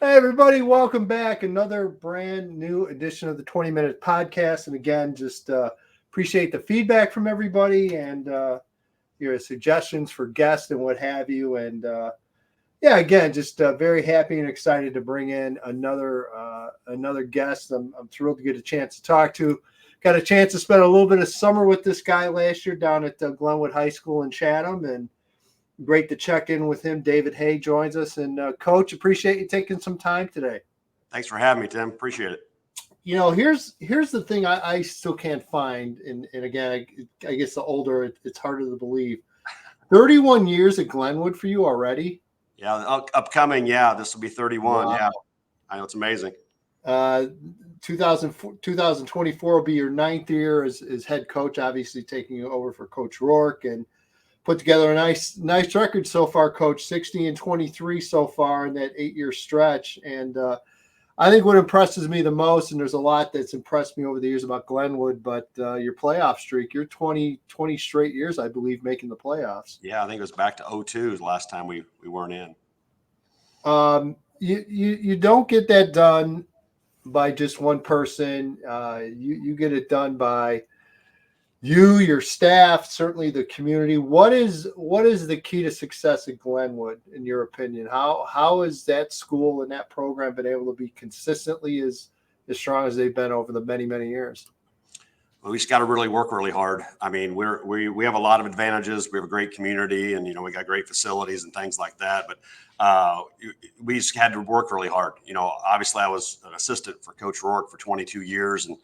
Hey, everybody, welcome back. Another brand new edition of the 20-Minute Podcast. And again, just appreciate the feedback from everybody and your suggestions for guests and what have you. And again, just very happy and excited to bring in another guest. I'm thrilled to get a chance to talk to. Got a chance to spend a little bit of summer with this guy last year down at Glenwood High School in Chatham, and great to check in with him. David Hay joins us. And Coach, appreciate you taking some time today. Thanks for having me, Tim. Appreciate it. You know, here's the thing I still can't find. And again, I guess the older, it's harder to believe. 31 years at Glenwood for you already? Yeah, upcoming. Yeah, this will be 31. Wow. Yeah, I know, it's amazing. 2024 will be your 9th year as head coach, obviously taking over for Coach Rourke, and put together a nice record so far, Coach. 60-23 so far in that 8-year stretch. And I think what impresses me the most, and there's a lot that's impressed me over the years about Glenwood, but your playoff streak, you're 20 straight years, I believe, making the playoffs. Yeah, I think it was back to 2002 the last time we weren't in. You don't get that done by just one person. You get it done by you, your staff, certainly the community. What is the key to success at Glenwood, in your opinion? How has that school and that program been able to be consistently as strong as they've been over the many years? Well, we just got to really work really hard. I mean, we have a lot of advantages. We have a great community, and we got great facilities and things like that. But we just had to work really hard. Obviously, I was an assistant for Coach Rourke for 22 years, and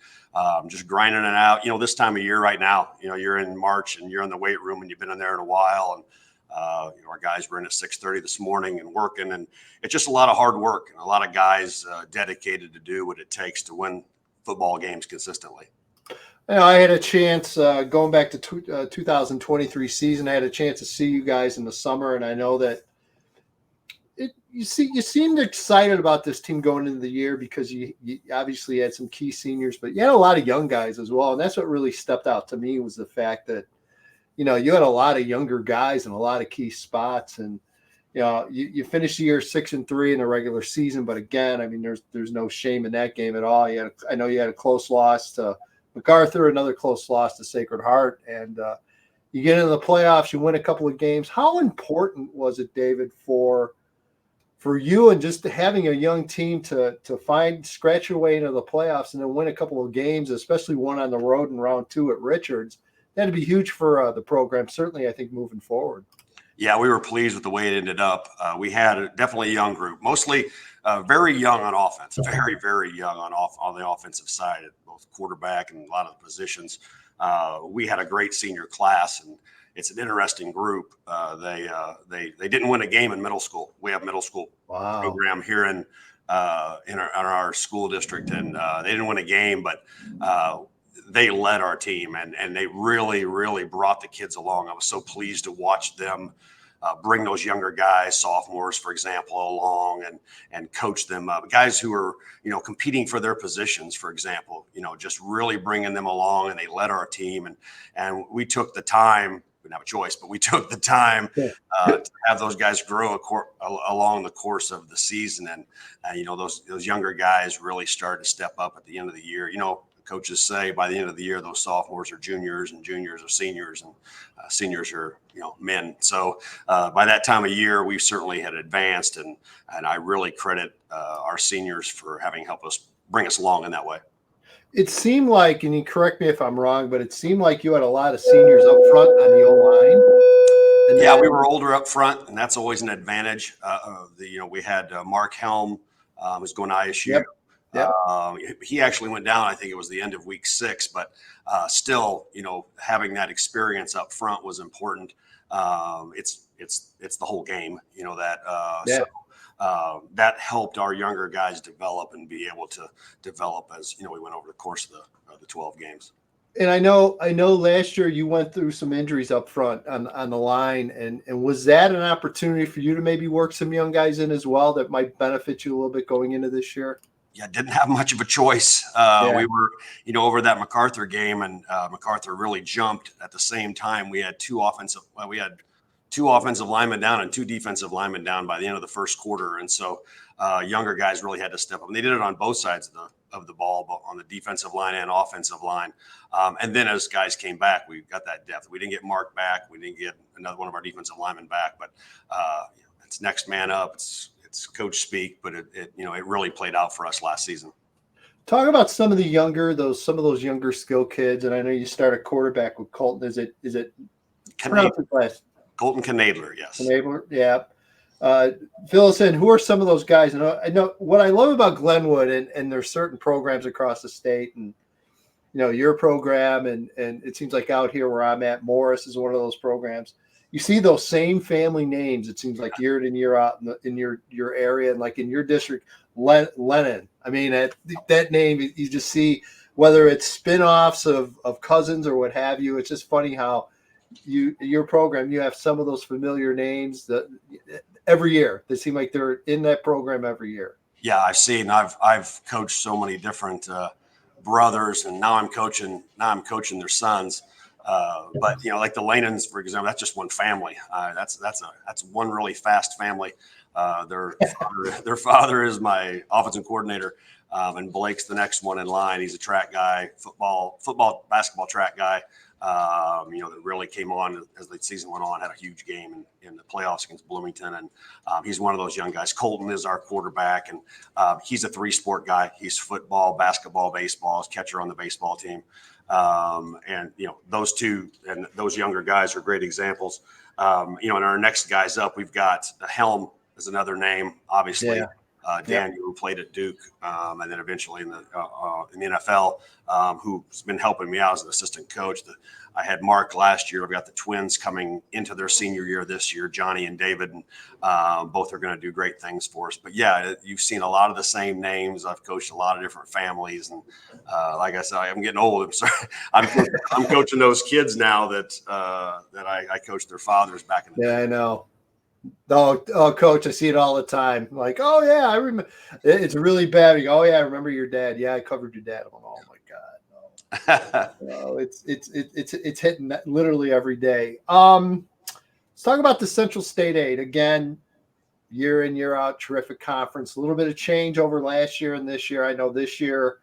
just grinding it out. This time of year right now, you're in March and you're in the weight room and you've been in there in a while, and our guys were in at 6:30 this morning and working, and it's just a lot of hard work and a lot of guys dedicated to do what it takes to win football games consistently. I had a chance going back to 2023 season. I had a chance to see you guys in the summer, and I know that you seemed excited about this team going into the year because you obviously had some key seniors, but you had a lot of young guys as well, and that's what really stepped out to me was the fact that you had a lot of younger guys in a lot of key spots, and you finished the year 6-3 in the regular season, but again, I mean, there's no shame in that game at all. I know you had a close loss to MacArthur, another close loss to Sacred Heart, and you get into the playoffs, you win a couple of games. How important was it, David, for you and just having a young team to scratch your way into the playoffs and then win a couple of games, especially one on the road in round 2 at Richards? That'd be huge for the program, certainly, I think, moving forward. Yeah, we were pleased with the way it ended up. We had definitely a young group, mostly very young on offense, very, very young on the offensive side, at both quarterback and a lot of the positions. We had a great senior class, and it's an interesting group. They didn't win a game in middle school. We have middle school program here in our school district, and they didn't win a game, but they led our team, and they really, really brought the kids along. I was so pleased to watch them bring those younger guys, sophomores, for example, along and coach them up. Guys who are, competing for their positions, for example, just really bringing them along, and they led our team. And we took the time, we didn't have a choice, but we took the time to have those guys grow along the course of the season. And those younger guys really started to step up at the end of the year. Coaches say by the end of the year, those sophomores are juniors and juniors are seniors, and seniors are, men. So by that time of year, we certainly had advanced, and I really credit our seniors for having helped us bring us along in that way. It seemed like, and you correct me if I'm wrong, but it seemed like you had a lot of seniors up front on the O-line. Yeah, we were older up front, and that's always an advantage. We had Mark Helm, who's going to ISU. Yep. Yep. He actually went down, I think it was the end of week 6, but still, having that experience up front was important. It's the whole game, so that helped our younger guys develop and be able to develop as, we went over the course of the 12 games. And I know last year you went through some injuries up front on the line, and was that an opportunity for you to maybe work some young guys in as well that might benefit you a little bit going into this year? Yeah, didn't have much of a choice. We were, over that MacArthur game, and MacArthur really jumped at the same time. We had two offensive linemen down and 2 defensive linemen down by the end of the first quarter. And so younger guys really had to step up. And they did it on both sides of the ball, but on the defensive line and offensive line. And then as guys came back, we got that depth. We didn't get Mark back. We didn't get another one of our defensive linemen back. But it's next man up. It's coach speak, but it really played out for us last season. Talk about some of the those younger skill kids, and I know you start a quarterback with Colton. Is it Colton Knadler, yes. Knadler, yeah. Fill us in. Who are some of those guys? And I know what I love about Glenwood, and there's certain programs across the state, and your program, and it seems like out here where I'm at, Morris is one of those programs. You see those same family names. It seems like year in and year out in your area, and like in your district, Lennon. I mean, that name you just see, whether it's spin-offs of cousins or what have you. It's just funny how your program, you have some of those familiar names that every year they seem like they're in that program every year. Yeah, I've coached so many different brothers, and now I'm coaching their sons. But like the Lanans, for example, that's just one family. That's one really fast family. Their father is my offensive coordinator, and Blake's the next one in line. He's a track guy, football, basketball track guy. That really came on as the season went on, had a huge game in the playoffs against Bloomington. And he's one of those young guys. Colton is our quarterback, and he's a 3-sport guy. He's football, basketball, baseball, he's catcher on the baseball team. And those two and those younger guys are great examples. And our next guys up, we've got Helm is another name, obviously. Yeah. Daniel, who played at Duke, and then eventually in the NFL, who's been helping me out as an assistant coach. I had Mark last year. I've got the twins coming into their senior year this year, Johnny and David, and both are going to do great things for us. But yeah, you've seen a lot of the same names. I've coached a lot of different families, and like I said, I'm getting old. I'm sorry. I'm coaching those kids now that I coached their fathers back in the day. Yeah, I know. Oh, coach, I see it all the time. Like, oh yeah, I remember. It's really bad. You go, oh yeah, I remember your dad. Yeah, I covered your dad. I'm like, oh my god, no. It's hitting literally every day. Let's talk about the Central State 8 again. Year in, year out, terrific conference. A little bit of change over last year and this year. I know this year,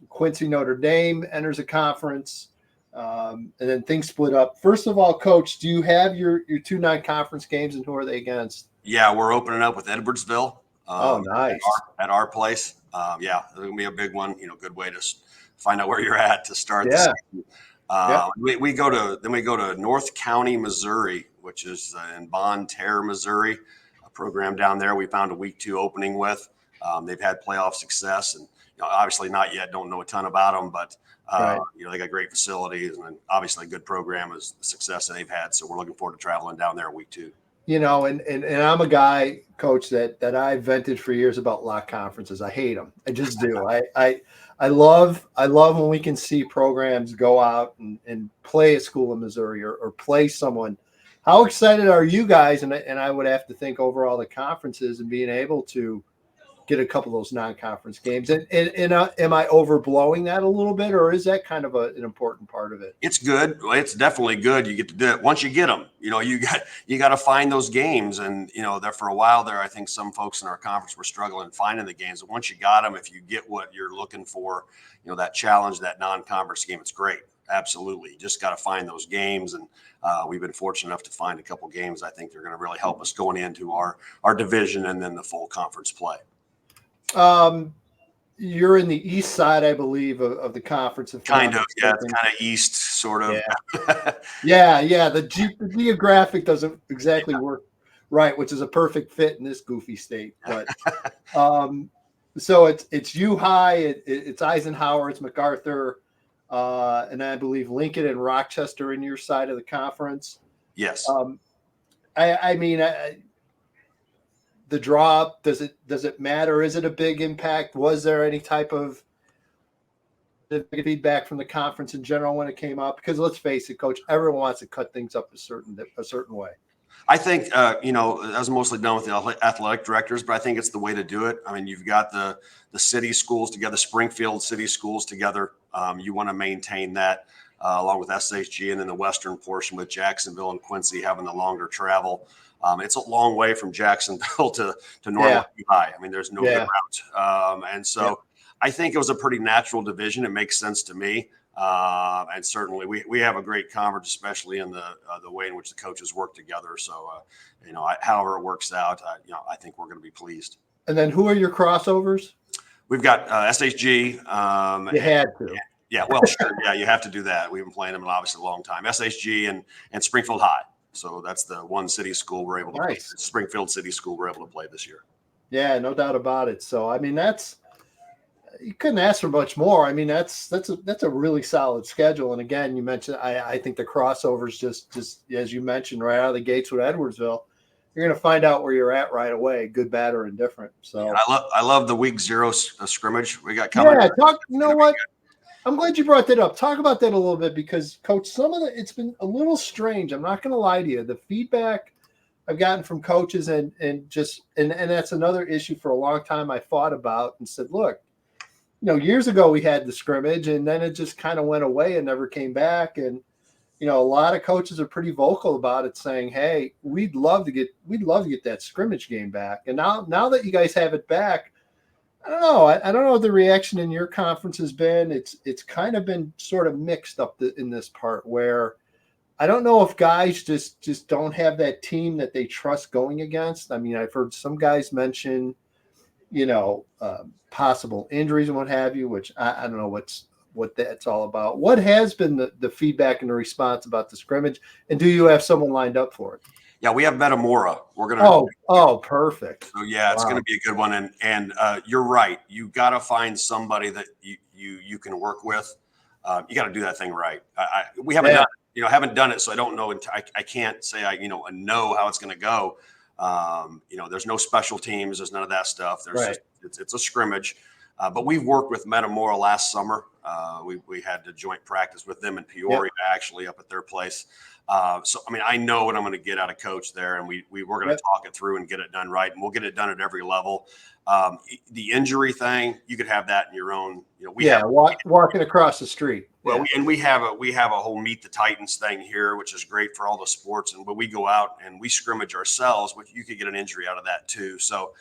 Quincy Notre Dame enters a conference. And then things split up. First of all, Coach, do you have your 2 non-conference games, and who are they against? Yeah, we're opening up with Edwardsville. Nice. At our place. Yeah, it's going to be a big one. Good way to find out where you're at to start the season. We go to North County, Missouri, which is in Bonne Terre, Missouri, a program down there we found a week 2 opening with. They've had playoff success, and obviously not yet, don't know a ton about them, but right. They got great facilities, and obviously a good program is the success that they've had. So we're looking forward to traveling down there week 2. And I'm a guy, Coach, that I vented for years about lock conferences. I hate them. I just do. I love when we can see programs go out and play a school in Missouri or play someone. How excited are you guys? And I would have to think overall the conferences and being able to get a couple of those non-conference games. And am I overblowing that a little bit, or is that kind of an important part of it? It's good. It's definitely good. You get to do it once you get them. You got to find those games, and there for a while there, I think some folks in our conference were struggling finding the games. But once you got them, if you get what you're looking for, that challenge, that non-conference game, it's great. Absolutely. You just got to find those games, and we've been fortunate enough to find a couple games. I think they're going to really help us going into our division and then the full conference play. You're in the east side, I believe, of the conference. Kind of, yeah, it's kind of east, sort of. Yeah. The geographic doesn't exactly work right, which is a perfect fit in this goofy state. But so it's U High, it's Eisenhower, it's MacArthur, and I believe Lincoln and Rochester in your side of the conference. Yes. The drop, does it matter? Is it a big impact? Was there any type of feedback from the conference in general when it came up? Because let's face it, Coach, everyone wants to cut things up a certain way. I think that was mostly done with the athletic directors, but I think it's the way to do it. I mean, you've got the city schools together, Springfield city schools together. You want to maintain that along with SHG, and then the western portion with Jacksonville and Quincy having the longer travel. It's a long way from Jacksonville to Normal High. I mean, there's no good route. And so I think it was a pretty natural division. It makes sense to me. And certainly we have a great conference, especially in the way in which the coaches work together. So, however it works out, I think we're going to be pleased. And then who are your crossovers? We've got SHG. You had to. Yeah, well, sure. Yeah, you have to do that. We've been playing them in obviously a long time. SHG and Springfield High. So that's the one city school we're able to play. Springfield City School we're able to play this year. Yeah, no doubt about it. So, I mean, you couldn't ask for much more. I mean, that's a really solid schedule. And again, you mentioned, I think the crossovers just as you mentioned, right out of the gates with Edwardsville, you're going to find out where you're at right away, good, bad, or indifferent. So yeah, I love the week 0 scrimmage we got coming. Yeah, you know what? I'm glad you brought that up. Talk about that a little bit because, Coach, it's been a little strange. I'm not going to lie to you. The feedback I've gotten from coaches and that's another issue for a long time I fought about and said, look, years ago we had the scrimmage and then it just kind of went away and never came back. And, a lot of coaches are pretty vocal about it saying, hey, we'd love to get that scrimmage game back. And now that you guys have it back, I don't know. I don't know what the reaction in your conference has been. It's kind of been sort of mixed up in this part where I don't know if guys just don't have that team that they trust going against. I mean, I've heard some guys mention, possible injuries and what have you, which I don't know what that's all about. What has been the feedback and the response about the scrimmage? And do you have someone lined up for it? Yeah, we have Metamora. We're gonna. Oh, perfect. So yeah, it's going to be a good one. And you're right. You got to find somebody that you can work with. You got to do that thing right. We haven't done it, haven't done it, so I don't know. I can't say I know how it's going to go. There's no special teams. There's none of that stuff. There's it's a scrimmage. But we've worked with Metamora last summer. We had a joint practice with them in Peoria, actually up at their place. So, I mean, I know what I'm going to get out of coach there, and we're going to talk it through and get it done right, and we'll get it done at every level. The injury thing, you could have that in your own, walking across the street. Well, we have a whole Meet the Titans thing here, which is great for all the sports. And when we go out and we scrimmage ourselves, which you could get an injury out of that too. So,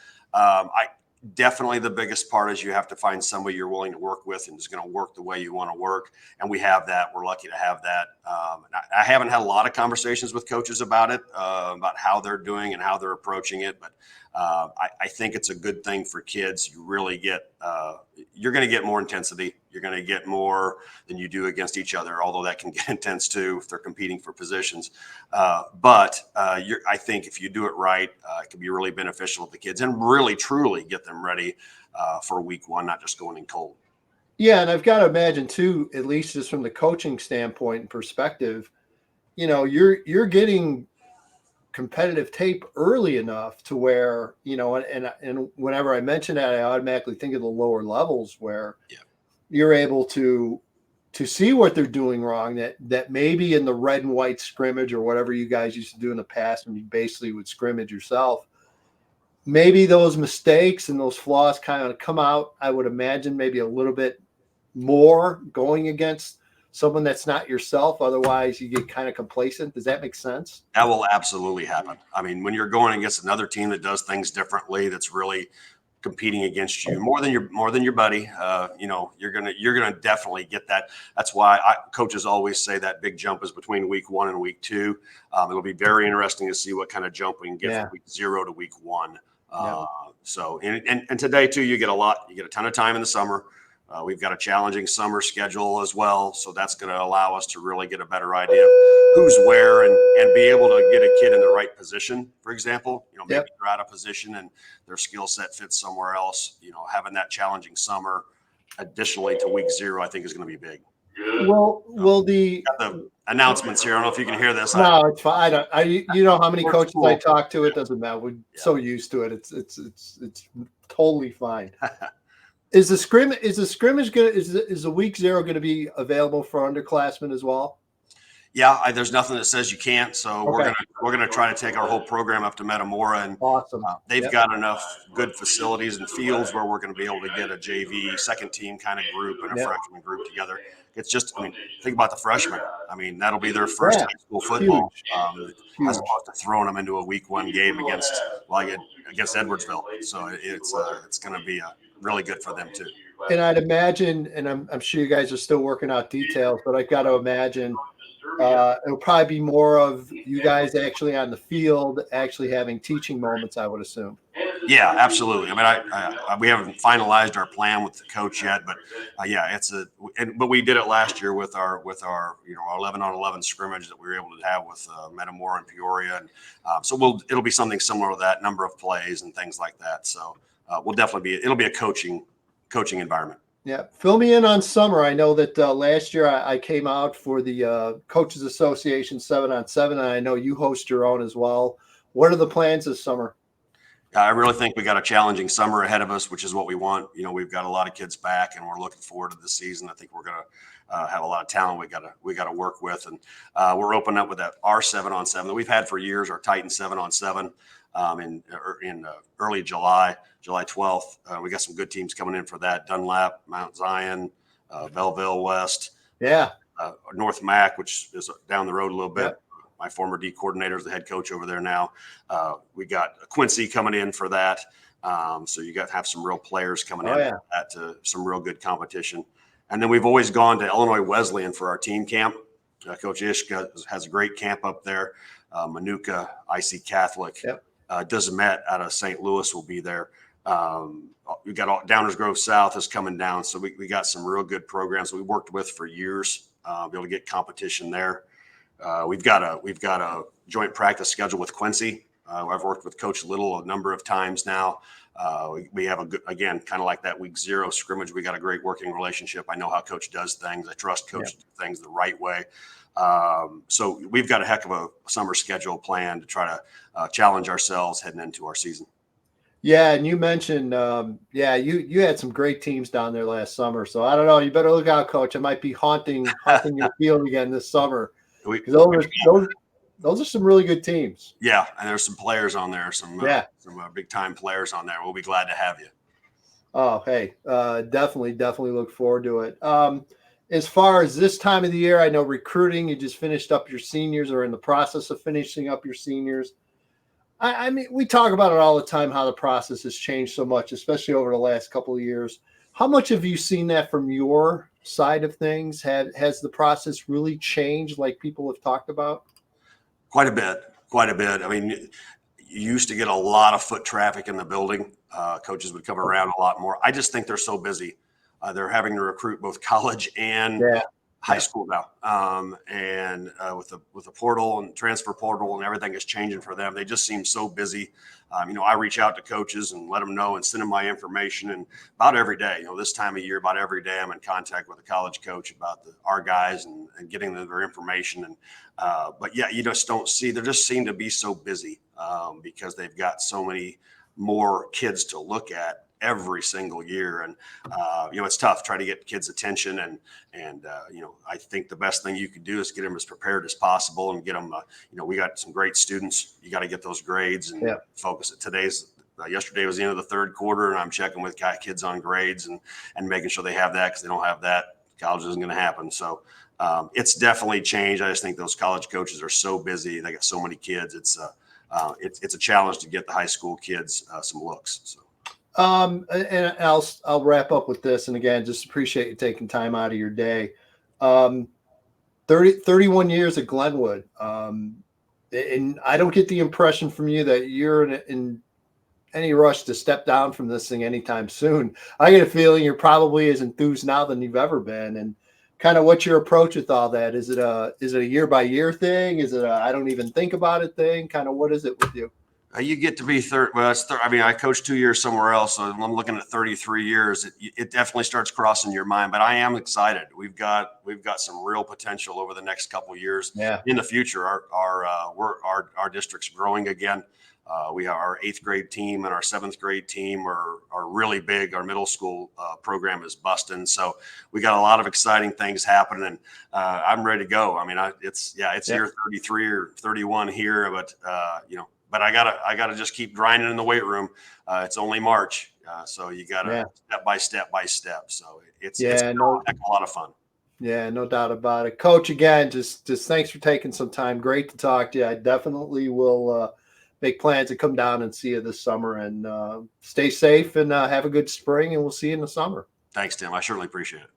definitely the biggest part is you have to find somebody you're willing to work with and is going to work the way you want to work. And we have that. We're lucky to have that. I haven't had a lot of conversations with coaches about it, about how they're doing and how they're approaching it. But I think it's a good thing for kids. You really you're going to get more intensity. You're going to get more than you do against each other, although that can get intense too if they're competing for positions. But I think if you do it right, it can be really beneficial to the kids and really, truly get them ready for week 1, not just going in cold. Yeah, and I've got to imagine too, at least just from the coaching standpoint and perspective, you're getting competitive tape early enough to where, and whenever I mention that, I automatically think of the lower levels where you're able to see what they're doing wrong, that maybe in the red and white scrimmage or whatever you guys used to do in the past when you basically would scrimmage yourself, maybe those mistakes and those flaws kind of come out, I would imagine maybe a little bit more going against someone that's not yourself. Otherwise you get kind of complacent. Does that make sense? That will absolutely happen. I mean, when you're going against another team that does things differently, that's really competing against you more than your buddy, you're gonna definitely get that. That's why coaches always say that big jump is between week 1 and week 2. It'll be very interesting to see what kind of jump we can get from week 0 to week 1. So and today too, you get a ton of time in the summer. We've got a challenging summer schedule as well. So that's going to allow us to really get a better idea of who's where and be able to get a kid in the right position. For example, maybe they're out of position and their skill set fits somewhere else. Having that challenging summer additionally to week 0, I think is going to be big. Well, the announcements here. I don't know if you can hear this. No, it's fine. How many coaches I talk to, it doesn't matter. We're so used to it. It's totally fine. Is the scrimmage is the week 0 going to be available for underclassmen as well? Yeah, there's nothing that says you can't. So Okay. we're gonna try to take our whole program up to Metamora, and Awesome. they've Yep. got enough good facilities and fields where we're going to be able to get a JV second team kind of group and a Yep. freshman group together. It's just, I mean, think about the freshmen. I mean, that'll be their first Yeah. high school football, Huge. as Huge. opposed to throwing them into a week one game against Edwardsville. So it's going to be really good for them too. And I'd imagine, and I'm sure you guys are still working out details, but I've got to imagine it'll probably be more of you guys actually on the field, actually having teaching moments, I would assume. Yeah, absolutely. I mean, we haven't finalized our plan with the coach yet, but yeah, but we did it last year with our our 11-on-11 scrimmage that we were able to have with Metamora and Peoria, and so it'll be something similar to that, number of plays and things like that. So it'll be a coaching environment. Yeah. Fill me in on summer. I know that last year I came out for the Coaches Association 7-on-7, and I know you host your own as well. What are the plans this summer? I really think we got a challenging summer ahead of us, which is what we want. We've got a lot of kids back, and we're looking forward to this season. I think we're going to have a lot of talent we got to work with, and we're opening up with our 7-on-7 that we've had for years, our Titan 7-on-7 in early July 12th. We got some good teams coming in for that: Dunlap, Mount Zion, Belleville West, Yeah. North Mac, which is down the road a little bit. Yep. My former D coordinator is the head coach over there now. We got Quincy coming in for that. So you got to have some real players coming in Yeah. for that, to some real good competition. And then we've always gone to Illinois Wesleyan for our team camp. Coach Ishka has a great camp up there. Manuka, IC Catholic, Yep. Desmet out of St. Louis will be there. We got Downers Grove South is coming down. So we got some real good programs we worked with for years, be able to get competition there. We've got a joint practice schedule with Quincy. I've worked with Coach Little a number of times now. We have a good, again, kind of like that week 0 scrimmage. We got a great working relationship. I know how Coach does things. I trust Coach to do things the right way. So we've got a heck of a summer schedule plan to try to challenge ourselves heading into our season. Yeah, and you mentioned, you had some great teams down there last summer. So I don't know. You better look out, Coach. I might be haunting your field again this summer. Those are some really good teams. Yeah, and there's some players on there, some big time players on there. We'll be glad to have you. Oh, hey, definitely look forward to it. As far as this time of the year, I know recruiting. You just finished up your seniors, or in the process of finishing up your seniors. I mean, we talk about it all the time, how the process has changed so much, especially over the last couple of years. How much have you seen that from your side of things? Has the process really changed like people have talked about? Quite a bit. I mean, you used to get a lot of foot traffic in the building. Coaches would come around a lot more. I just think they're so busy. They're having to recruit both college and high school now. And with the portal and transfer portal and everything is changing for them, they just seem so busy. I reach out to coaches and let them know and send them my information. And about every day, this time of year, about every day, I'm in contact with a college coach about our guys and getting them their information. And but yeah, you just don't see. They just seem to be so busy because they've got so many more kids to look at every single year. And, it's tough trying to get kids' attention. And I think the best thing you could do is get them as prepared as possible and get them, we got some great students. You got to get those grades and focus it. Yesterday was the end of the third quarter, and I'm checking with kids on grades and making sure they have that, because they don't have that, college isn't going to happen. So it's definitely changed. I just think those college coaches are so busy. They got so many kids. It's a challenge to get the high school kids some looks. So. And I'll wrap up with this. And again, just appreciate you taking time out of your day. 31 years at Glenwood. And I don't get the impression from you that you're in any rush to step down from this thing anytime soon. I get a feeling you're probably as enthused now than you've ever been. And kind of what's your approach with all that? Is it a year by year thing? Is it I don't even think about it thing? Kind of what is it with you? You get to be I coached 2 years somewhere else, so I'm looking at 33 years. It definitely starts crossing your mind, but I am excited. We've got some real potential over the next couple of years in the future. Our district's growing again. We have our 8th grade team and our 7th grade team are really big. Our middle school program is busting. So we got a lot of exciting things happening, and I'm ready to go. I mean, it's year 33 or 31 here, but but I gotta just keep grinding in the weight room. It's only March, so you gotta step by step. So it's a heck of a lot of fun. Yeah, no doubt about it. Coach, again, just thanks for taking some time. Great to talk to you. I definitely will make plans to come down and see you this summer, and stay safe and have a good spring, and we'll see you in the summer. Thanks, Tim. I certainly appreciate it.